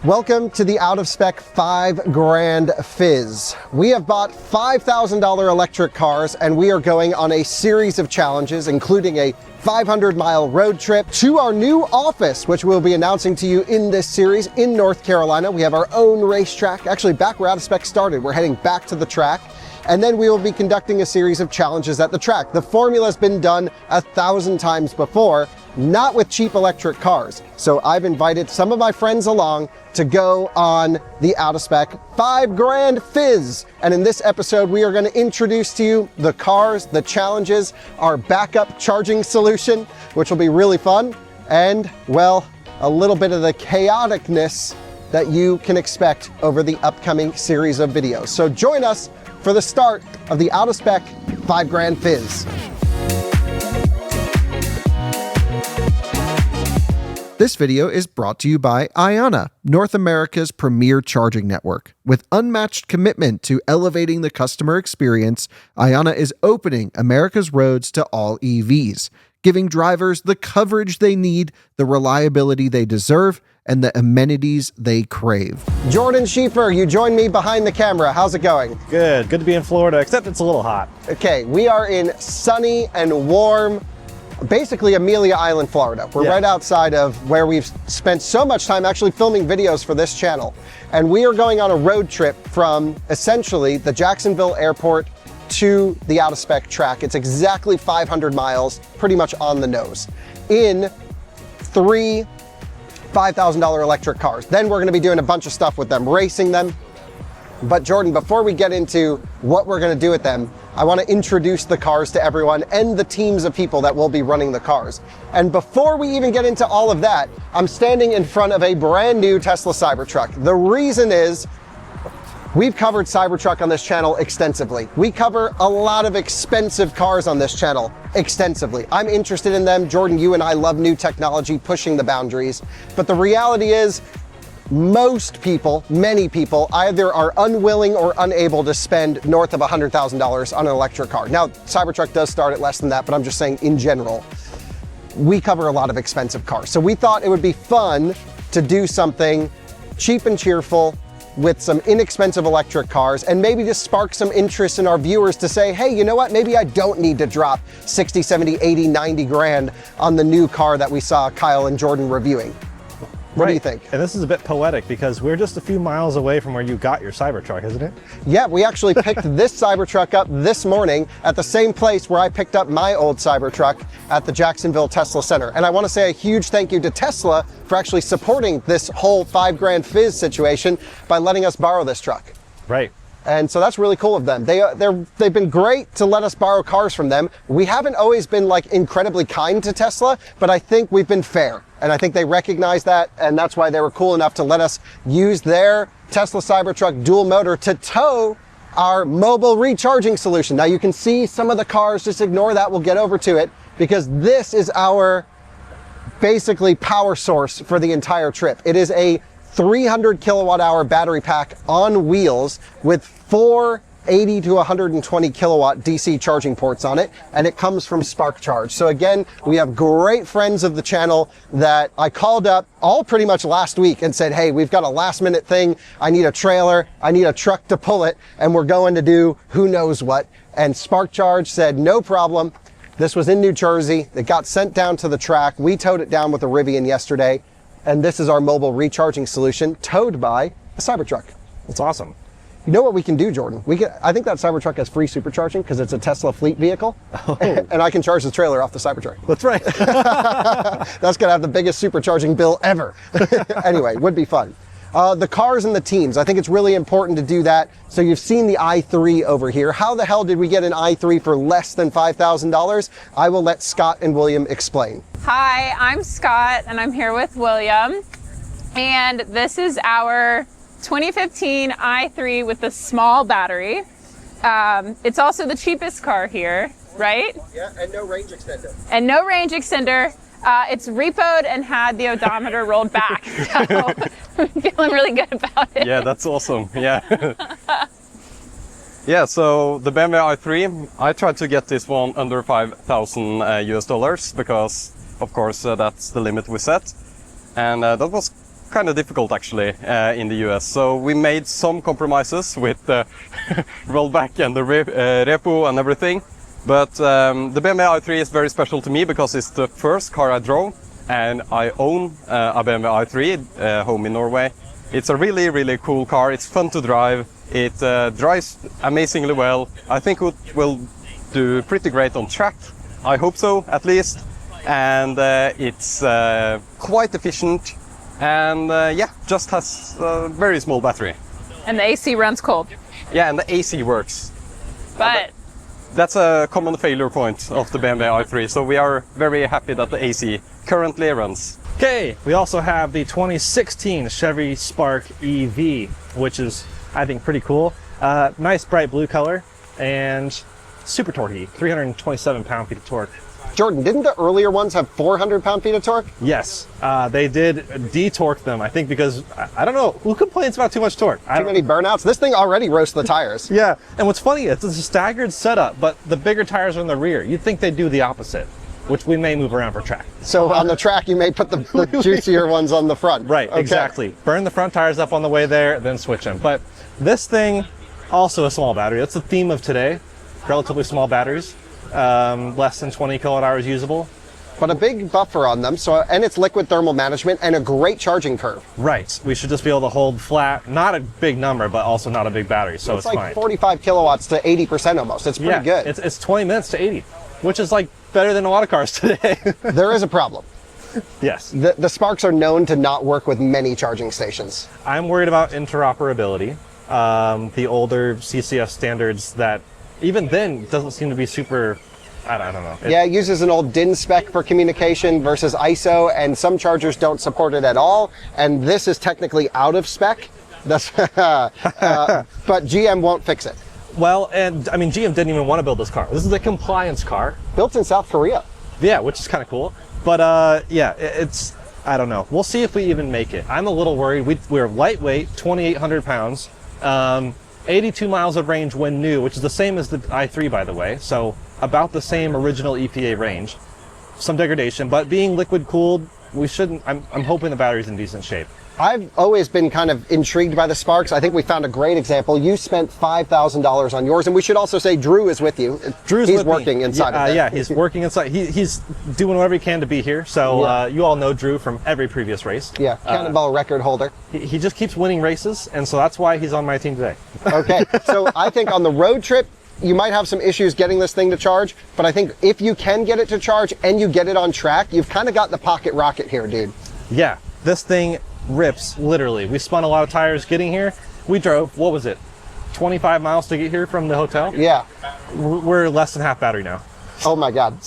Welcome to the out-of-spec 5 Grand Fizz. We have bought $5,000 electric cars and we are going on a series of challenges, including a 500-mile road trip to our new office, which we'll be announcing to you in this series in North Carolina. We have our own racetrack. Actually, back where out-of-spec started, we're heading back to the track. And then we will be conducting a series of challenges at the track. The formula has been done 1,000 times before, not with cheap electric cars. So I've invited some of my friends along to go on the out-of-spec 5 Grand Fizz. And in this episode, we are going to introduce to you the cars, the challenges, our backup charging solution, which will be really fun, and, well, a little bit of the chaoticness that you can expect over the upcoming series of videos. So join us for the start of the out-of-spec 5 Grand Fizz. This video is brought to you by Iona, North America's premier charging network. With unmatched commitment to elevating the customer experience, Iona is opening America's roads to all EVs, giving drivers the coverage they need, the reliability they deserve, and the amenities they crave. Jordan Schieffer, you joined me behind the camera. How's it going? Good to be in Florida, except it's a little hot. Okay, we are in sunny and warm, basically Amelia Island, Florida. We're right outside of where we've spent so much time actually filming videos for this channel. And we are going on a road trip from essentially the Jacksonville airport to the out-of-spec track. It's exactly 500 miles, pretty much on the nose, in 3 $5,000 electric cars. Then we're going to be doing a bunch of stuff with them, racing them. But Jordan, before we get into what we're going to do with them, I want to introduce the cars to everyone and the teams of people that will be running the cars. And before we even get into all of that, I'm standing in front of a brand new Tesla Cybertruck. The reason is we've covered Cybertruck on this channel extensively. We cover a lot of expensive cars on this channel extensively. I'm interested in them. Jordan, you and I love new technology, pushing the boundaries. But the reality is, most people, many people, either are unwilling or unable to spend north of $100,000 on an electric car. Now, Cybertruck does start at less than that, but I'm just saying in general, we cover a lot of expensive cars. So we thought it would be fun to do something cheap and cheerful with some inexpensive electric cars and maybe just spark some interest in our viewers to say, hey, you know what? Maybe I don't need to drop 60, 70, 80, 90 grand on the new car that we saw Kyle and Jordan reviewing. What do you think? And this is a bit poetic because we're just a few miles away from where you got your Cybertruck, isn't it? Yeah, we actually picked this Cybertruck up this morning at the same place where I picked up my old Cybertruck at the Jacksonville Tesla Center. And I want to say a huge thank you to Tesla for actually supporting this whole 5 Grand Fizz situation by letting us borrow this truck. Right. And so that's really cool of them. They've been great to let us borrow cars from them. We haven't always been like incredibly kind to Tesla, but I think we've been fair. And I think they recognize that, and that's why they were cool enough to let us use their Tesla Cybertruck dual motor to tow our mobile recharging solution. Now you can see some of the cars, just ignore that, we'll get over to it, because this is our basically power source for the entire trip. It is a 300 kilowatt hour battery pack on wheels with 4 80 to 120 kilowatt DC charging ports on it, and it comes from SparkCharge. So again, we have great friends of the channel that I called up all pretty much last week and said, hey, we've got a last minute thing. I need a trailer, I need a truck to pull it, and we're going to do who knows what. And SparkCharge said, no problem. This was in New Jersey. It got sent down to the track. We towed it down with a Rivian yesterday. And this is our mobile recharging solution towed by a Cybertruck. That's awesome. You know what we can do, Jordan? I think that Cybertruck has free supercharging because it's a Tesla fleet vehicle. Oh. And I can charge the trailer off the Cybertruck. That's right. That's going to have the biggest supercharging bill ever. Anyway, would be fun. The cars and the teams, I think it's really important to do that. So you've seen the i3 over here. How the hell did we get an i3 for less than $5,000? I will let Scott and William explain. Hi, I'm Scott and I'm here with William. And this is our 2015 i3 with the small battery. It's also the cheapest car here, right? Yeah, and no range extender. And no range extender. It's repoed and had the odometer rolled back. So I'm feeling really good about it. Yeah, that's awesome. Yeah. Yeah, so the BMW i3, I tried to get this one under 5,000 US dollars because, of course, that's the limit we set. And that was kind of difficult actually in the US. So we made some compromises with the rollback and the repo and everything. But the BMW i3 is very special to me because it's the first car I drove, and I own a BMW i3 home in Norway. It's a really, really cool car. It's fun to drive. It drives amazingly well. I think it will do pretty great on track. I hope so, at least. And it's quite efficient, and yeah, just has a very small battery. And the AC runs cold. Yeah, and the AC works. But That's a common failure point of the BMW i3, so we are very happy that the AC currently runs. Okay, we also have the 2016 Chevy Spark EV, which is, I think, pretty cool. Nice bright blue color and super torquey, 327 pound-feet of torque. Jordan, didn't the earlier ones have 400 pound-feet of torque? Yes, they did de-torque them, I think, because I don't know, who complains about too much torque? Too many burnouts? This thing already roasts the tires. Yeah, and what's funny is it's a staggered setup, but the bigger tires are in the rear. You'd think they'd do the opposite, which we may move around for track. So on the track, you may put the juicier ones on the front. Right, Okay. exactly. Burn the front tires up on the way there, then switch them. But this thing, also a small battery. That's the theme of today. Relatively small batteries, less than 20 kilowatt hours usable. But a big buffer on them, and it's liquid thermal management and a great charging curve. Right. We should just be able to hold flat, not a big number, but also not a big battery, so it's like fine. 45 kilowatts to 80% almost. It's pretty good. It's 20 minutes to 80, which is like better than a lot of cars today. There is a problem. Yes. The Sparks are known to not work with many charging stations. I'm worried about interoperability. The older CCS standards that, even then, doesn't seem to be super, I don't know. Yeah, it uses an old DIN spec for communication versus ISO, and some chargers don't support it at all, and this is technically out of spec. That's, but GM won't fix it. Well, and I mean, GM didn't even want to build this car. This is a compliance car. Built in South Korea. Yeah, which is kind of cool. But yeah, it's, I don't know. We'll see if we even make it. I'm a little worried. We're lightweight, 2,800 pounds. 82 miles of range when new, which is the same as the i3, by the way. So about the same original EPA range. Some degradation, but being liquid cooled, we shouldn't, I'm hoping the battery's in decent shape. I've always been kind of intrigued by the Sparks. I think we found a great example. You spent $5,000 on yours, and we should also say Drew is with you. He's working inside of it. Yeah, he's working inside. He's doing whatever he can to be here. So you all know Drew from every previous race. Yeah, cannonball record holder. He just keeps winning races, and so that's why he's on my team today. Okay, so I think on the road trip, you might have some issues getting this thing to charge, but I think if you can get it to charge and you get it on track, you've kind of got the pocket rocket here, dude. Yeah, this thing rips, literally. We spun a lot of tires getting here. We drove, what was it, 25 miles to get here from the hotel? Yeah. We're less than half battery now. Oh my God.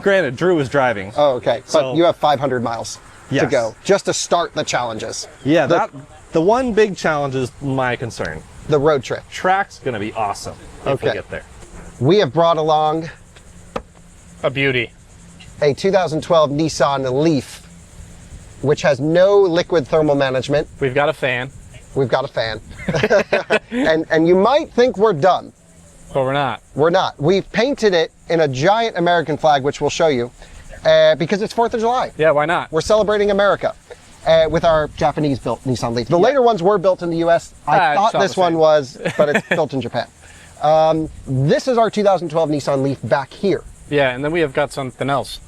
Granted, Drew was driving. Oh, okay. But you have 500 miles to go just to start the challenges. Yeah, the one big challenge is my concern. The road trip. Track's gonna be awesome if we get there. We have brought along a beauty. A 2012 Nissan Leaf, which has no liquid thermal management. We've got a fan. We've got a fan. and you might think we're done. But we're not. We're not. We've painted it in a giant American flag, which we'll show you, because it's 4th of July. Yeah, why not? We're celebrating America with our Japanese-built Nissan Leaf. The later ones were built in the US. I thought this one was, but it's built in Japan. This is our 2012 Nissan Leaf back here. Yeah, and then we have got something else.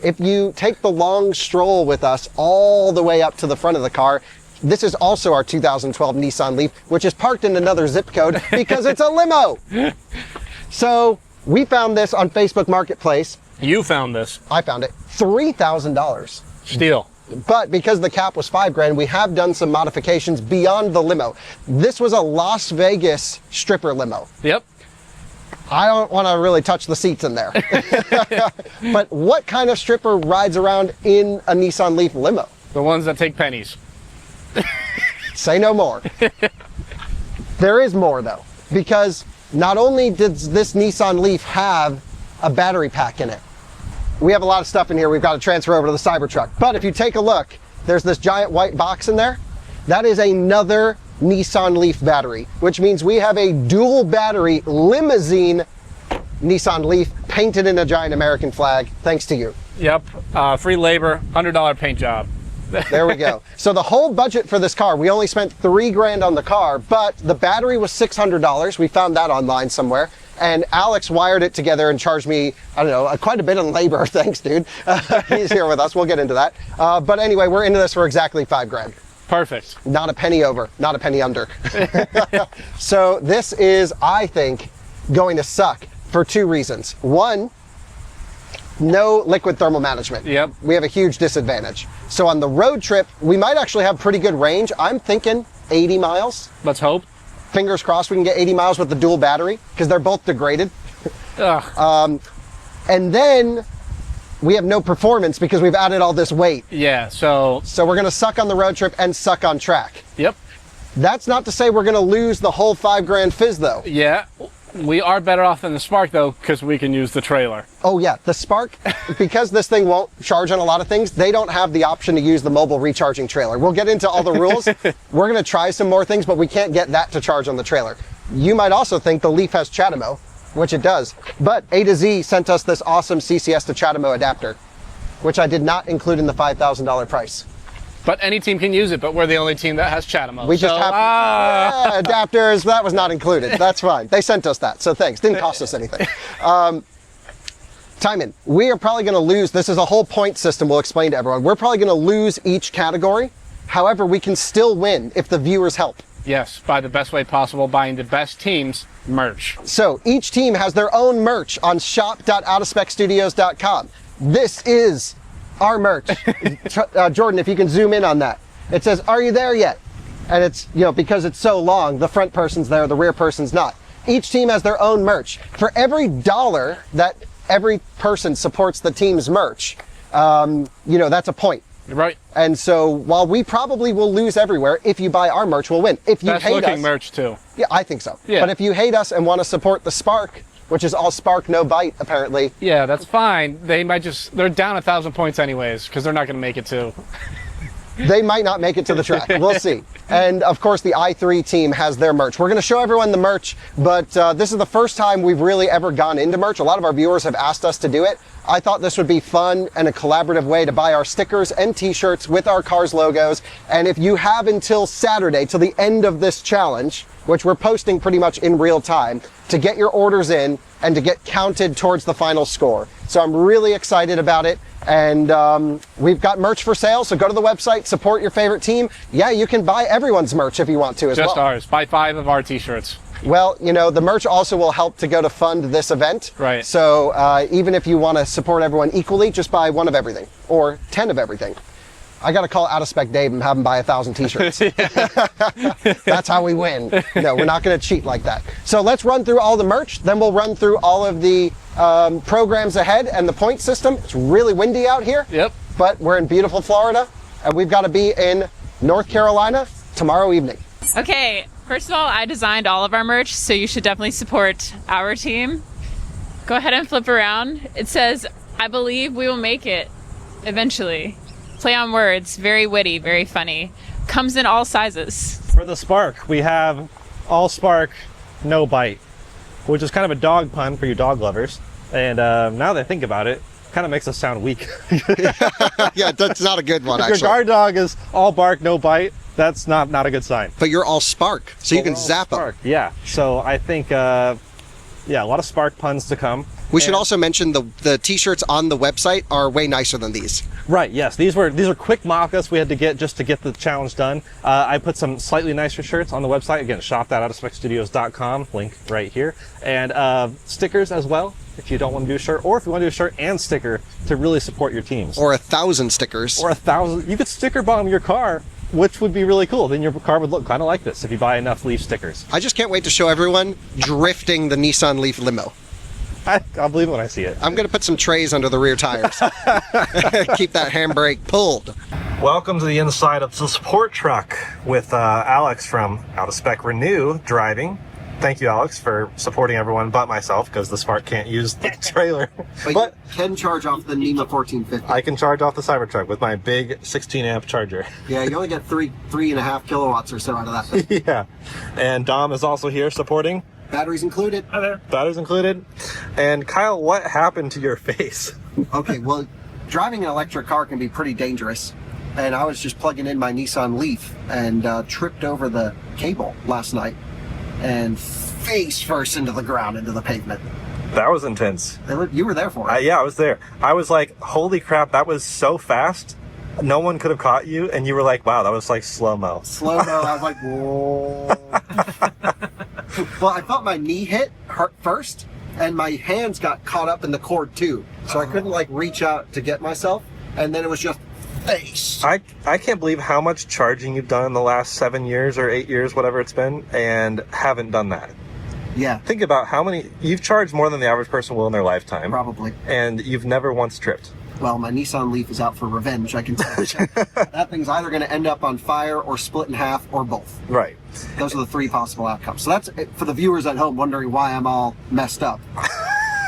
If you take the long stroll with us all the way up to the front of the car, this is also our 2012 Nissan Leaf, which is parked in another zip code because it's a limo. So we found this on Facebook Marketplace. You found this. I found it. $3,000. Steal. But because the cap was $5,000, we have done some modifications beyond the limo. This was a Las Vegas stripper limo. Yep. I don't want to really touch the seats in there. But what kind of stripper rides around in a Nissan Leaf limo? The ones that take pennies. Say no more. There is more though, because not only does this Nissan Leaf have a battery pack in it, we have a lot of stuff in here we've got to transfer over to the Cybertruck. But if you take a look, there's this giant white box in there. That is another Nissan Leaf battery, which means we have a dual battery limousine Nissan Leaf painted in a giant American flag, thanks to you. Yep. Free labor, $100 paint job. There we go. So the whole budget for this car, we only spent $3,000 on the car, but the battery was $600. We found that online somewhere. And Alex wired it together and charged me, I don't know, quite a bit on labor. Thanks, dude. He's here with us. We'll get into that. But anyway, we're into this for exactly $5,000. Perfect. Not a penny over, not a penny under. So this is, I think, going to suck for 2 reasons. One, no liquid thermal management. Yep. We have a huge disadvantage. So on the road trip, we might actually have pretty good range. I'm thinking 80 miles. Let's hope. Fingers crossed we can get 80 miles with the dual battery, because they're both degraded. Ugh. And then we have no performance because we've added all this weight. Yeah, so... So we're going to suck on the road trip and suck on track. Yep. That's not to say we're going to lose the whole $5,000 Fizz, though. Yeah. We are better off than the Spark, though, because we can use the trailer. Oh, yeah. The Spark, because this thing won't charge on a lot of things, they don't have the option to use the mobile recharging trailer. We'll get into all the rules. We're going to try some more things, but we can't get that to charge on the trailer. You might also think the Leaf has CHAdeMO, which it does. But A to Z sent us this awesome CCS to CHAdeMO adapter, which I did not include in the $5,000 price. But any team can use it, but we're the only team that has CHAdeMO. We just have adapters. That was not included. That's fine. They sent us that, so thanks. Didn't cost us anything. Timon, we are probably going to lose. This is a whole point system we'll explain to everyone. We're probably going to lose each category. However, we can still win if the viewers help. Yes, by the best way possible, buying the best team's merch. So each team has their own merch on shop.outofspecstudios.com. This is our merch. Jordan, if you can zoom in on that. It says, "Are you there yet?" And it's, because it's so long, the front person's there, the rear person's not. Each team has their own merch. For every $1 that every person supports the team's merch, that's a point. Right. And so while we probably will lose everywhere, if you buy our merch, we'll win. If you Best hate looking us, merch too. Yeah, I think so. Yeah. But if you hate us and want to support the Spark, which is all Spark, no bite, apparently. Yeah, that's fine. They're down 1,000 points anyways, because they're not going to make it to. They might not make it to the track. We'll see. And of course, the i3 team has their merch. We're going to show everyone the merch, but this is the first time we've really ever gone into merch. A lot of our viewers have asked us to do it. I thought this would be fun and a collaborative way to buy our stickers and t-shirts with our cars logos. And if you have until Saturday, till the end of this challenge, which we're posting pretty much in real time, to get your orders in and to get counted towards the final score. So I'm really excited about it. And we've got merch for sale, so go to the website, support your favorite team. Yeah, you can buy everyone's merch if you want to as well. Just ours. Buy 5 of our t-shirts. Well, the merch also will help to go to fund this event. Right. So even if you want to support everyone equally, just buy 1 of everything or 10 of everything. I got to call Out of Spec Dave and have him buy 1,000 t-shirts. That's how we win. No, we're not going to cheat like that. So let's run through all the merch. Then we'll run through all of the programs ahead and the point system. It's really windy out here. Yep. But we're in beautiful Florida, and we've got to be in North Carolina tomorrow evening. Okay, first of all, I designed all of our merch, so you should definitely support our team. Go ahead and flip around. It says, "I believe we will make it eventually." Play on words, very witty, very funny. Comes in all sizes. For the Spark, we have all Spark, no bite, which is kind of a dog pun for you dog lovers. And now that I think about it, kind of makes us sound weak. Yeah, that's not a good one, If actually. your guard dog is all bark, no bite, that's not a good sign. But you're all Spark, so you can zap them. Spark. Yeah, so I think, a lot of Spark puns to come. We should also mention the t-shirts on the website are way nicer than these. Right, yes. These are quick mock-ups we had to get just to get the challenge done. I put some slightly nicer shirts on the website. Again, shop.outofspecstudios.com, link right here. And stickers as well, if you don't want to do a shirt, or if you want to do a shirt and sticker to really support your teams. Or 1,000 stickers. Or 1,000. You could sticker bomb your car, which would be really cool. Then your car would look kind of like this if you buy enough Leaf stickers. I just can't wait to show everyone drifting the Nissan Leaf limo. I'll believe it when I see it. I'm going to put some trays under the rear tires. Keep that handbrake pulled. Welcome to the inside of the support truck with Alex from Out of Spec Renew driving. Thank you, Alex, for supporting everyone but myself, because the Spark can't use the trailer. But you can charge off the NEMA 1450. I can charge off the Cybertruck with my big 16 amp charger. Yeah, you only get 3.5 kilowatts or so out of that thing. Yeah. And Dom is also here supporting. Batteries included. Hi there. Batteries included. And Kyle, what happened to your face? Okay, well, driving an electric car can be pretty dangerous. and I was just plugging in my Nissan Leaf and tripped over the cable last night and face first into the ground, into the pavement. That was intense. You were there for it. Yeah, I was there. I was like, holy crap, that was so fast. No one could have caught you, and you were like, wow, that was like slow-mo. Slow-mo, I was like, whoa. Well, I felt my knee hit first, and my hands got caught up in the cord too. So I couldn't like reach out to get myself, and then it was just face. I can't believe how much charging you've done in the last 7 years or 8 years, whatever it's been, and haven't done that. Yeah. Think about how many, you've charged more than the average person will in their lifetime. Probably. And you've never once tripped. Well, my Nissan Leaf is out for revenge, I can tell you. That thing's either going to end up on fire or split in half or both. Right. Those are the three possible outcomes. So that's it for the viewers at home wondering why I'm all messed up.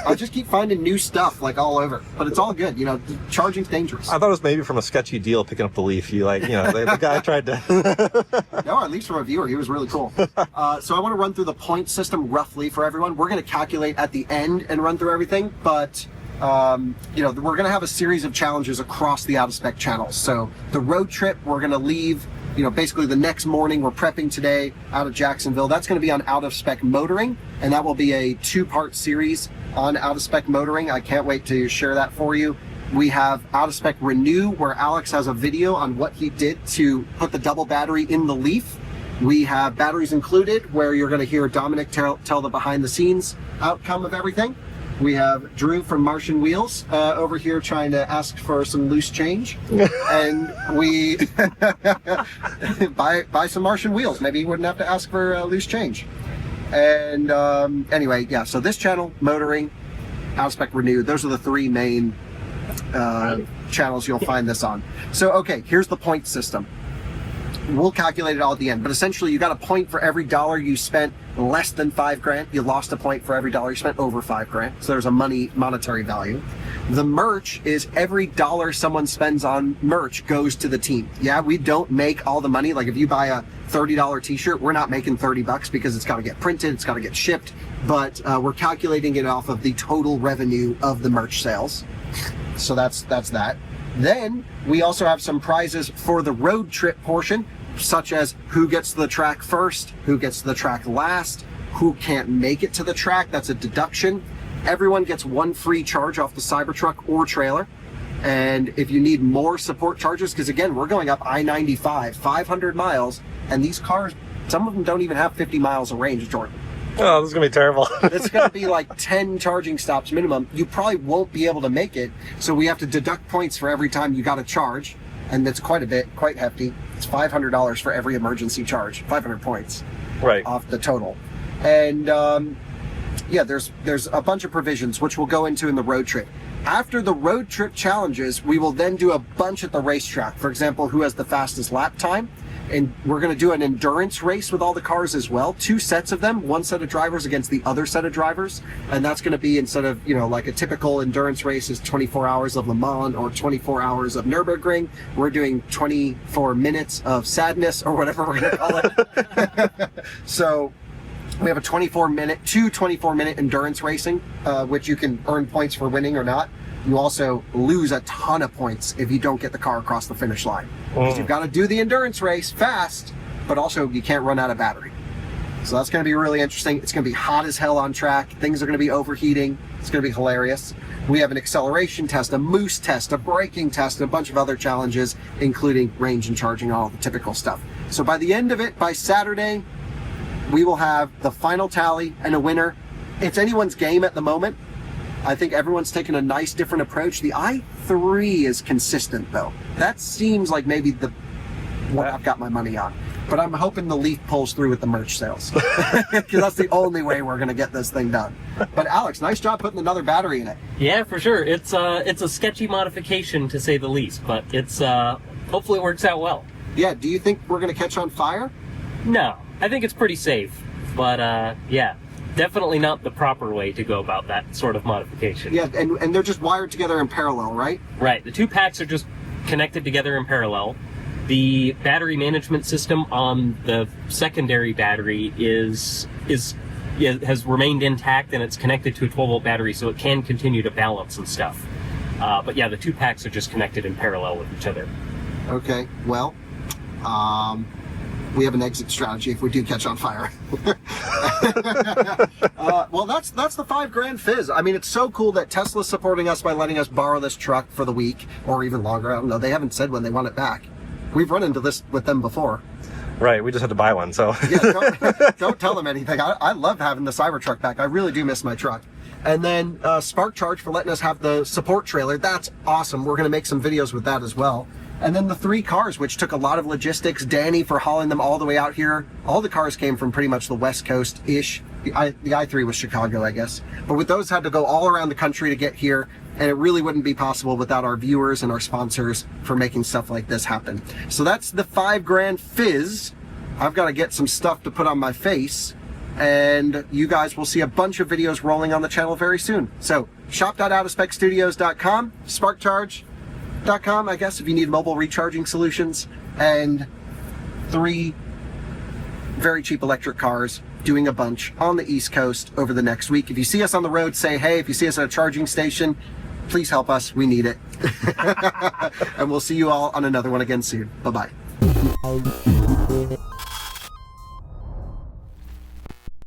I just keep finding new stuff like all over, but it's all good. You know, charging's dangerous. I thought it was maybe from a sketchy deal picking up the Leaf. You like, you know, the guy tried to. No, at least from a viewer, he was really cool. So I want to run through the point system roughly for everyone. We're going to calculate at the end and run through everything, but you know, we're going to have a series of challenges across the out of spec channels. So the road trip, we're going to leave, you know, basically the next morning. We're prepping today out of Jacksonville. That's going to be on out of spec motoring, and that will be a 2-part series on out of spec motoring. I can't wait to share that for you. We have out of spec renew, where Alex has a video on what he did to put the double battery in the Leaf. We have batteries included, where you're going to hear Dominic tell the behind the scenes outcome of everything. We have Drew from Martian Wheels over here trying to ask for some loose change. And we buy some Martian Wheels. Maybe he wouldn't have to ask for loose change. And anyway, yeah, so this channel, motoring, out of spec renew, those are the three main channels you'll find this on. So, okay, here's the point system. We'll calculate it all at the end, but essentially you got a point for every dollar you spent less than $5,000. You lost a point for every dollar you spent over $5,000. So there's a monetary value. The merch is every dollar someone spends on merch goes to the team. Yeah, we don't make all the money. Like if you buy a $30 t-shirt, we're not making $30 because it's got to get printed, it's got to get shipped, but we're calculating it off of the total revenue of the merch sales. So that's that. Then we also have some prizes for the road trip portion, such as who gets to the track first, who gets to the track last, who can't make it to the track. That's a deduction. Everyone gets one free charge off the Cybertruck or trailer. And if you need more support charges, because again, we're going up I-95, 500 miles, and these cars, some of them don't even have 50 miles of range, Jordan. Oh, this is going to be terrible. It's going to be like 10 charging stops minimum. You probably won't be able to make it, so we have to deduct points for every time you got to charge, and that's quite a bit, quite hefty. It's $500 for every emergency charge, 500 points right off the total. And yeah, there's a bunch of provisions, which we'll go into in the road trip. After the road trip challenges, we will then do a bunch at the racetrack. For example, who has the fastest lap time. And we're going to do an endurance race with all the cars as well. 2 sets of them, 1 set of drivers against the other set of drivers. And that's going to be, instead of, you know, like a typical endurance race is 24 hours of Le Mans or 24 hours of Nürburgring, we're doing 24 minutes of sadness or whatever we're going to call it. So we have a 24-minute endurance racing, which you can earn points for winning or not. You also lose a ton of points if you don't get the car across the finish line. Because you've got to do the endurance race fast, but also you can't run out of battery. So that's going to be really interesting. It's going to be hot as hell on track. Things are going to be overheating. It's going to be hilarious. We have an acceleration test, a moose test, a braking test, and a bunch of other challenges, including range and charging, all the typical stuff. So by the end of it, by Saturday, we will have the final tally and a winner. It's anyone's game at the moment. I think everyone's taken a nice different approach. The i3 is consistent though. That seems like maybe what I've got my money on. But I'm hoping the Leaf pulls through with the merch sales. Because that's the only way we're going to get this thing done. But Alex, nice job putting another battery in it. Yeah, for sure. It's a sketchy modification to say the least, but it's hopefully it works out well. Yeah, do you think we're going to catch on fire? No, I think it's pretty safe. But yeah, definitely not the proper way to go about that sort of modification. Yeah, and they're just wired together in parallel, right? Right. The 2 packs are just connected together in parallel. The battery management system on the secondary battery has remained intact, and it's connected to a 12-volt battery, so it can continue to balance and stuff. But yeah, the 2 packs are just connected in parallel with each other. Okay, well, we have an exit strategy if we do catch on fire. Well, that's the 5 Grand Fizz. I mean, it's so cool that Tesla's supporting us by letting us borrow this truck for the week or even longer. I don't know. They haven't said when they want it back. We've run into this with them before. Right, we just had to buy one, so. Yeah, don't tell them anything. I love having the Cybertruck back. I really do miss my truck. And then SparkCharge for letting us have the support trailer. That's awesome. We're going to make some videos with that as well. And then the 3 cars, which took a lot of logistics. Danny for hauling them all the way out here. All the cars came from pretty much the West Coast-ish. The i3 was Chicago, I guess. But with those, had to go all around the country to get here. And it really wouldn't be possible without our viewers and our sponsors for making stuff like this happen. So that's the 5 Grand Fizz. I've got to get some stuff to put on my face. And you guys will see a bunch of videos rolling on the channel very soon. So shop.outofspecstudios.com, SparkCharge.com, I guess, if you need mobile recharging solutions, and 3 very cheap electric cars doing a bunch on the East Coast over the next week. If you see us on the road, say hey. If you see us at a charging station, please help us. We need it. And we'll see you all on another one again soon. Bye-bye.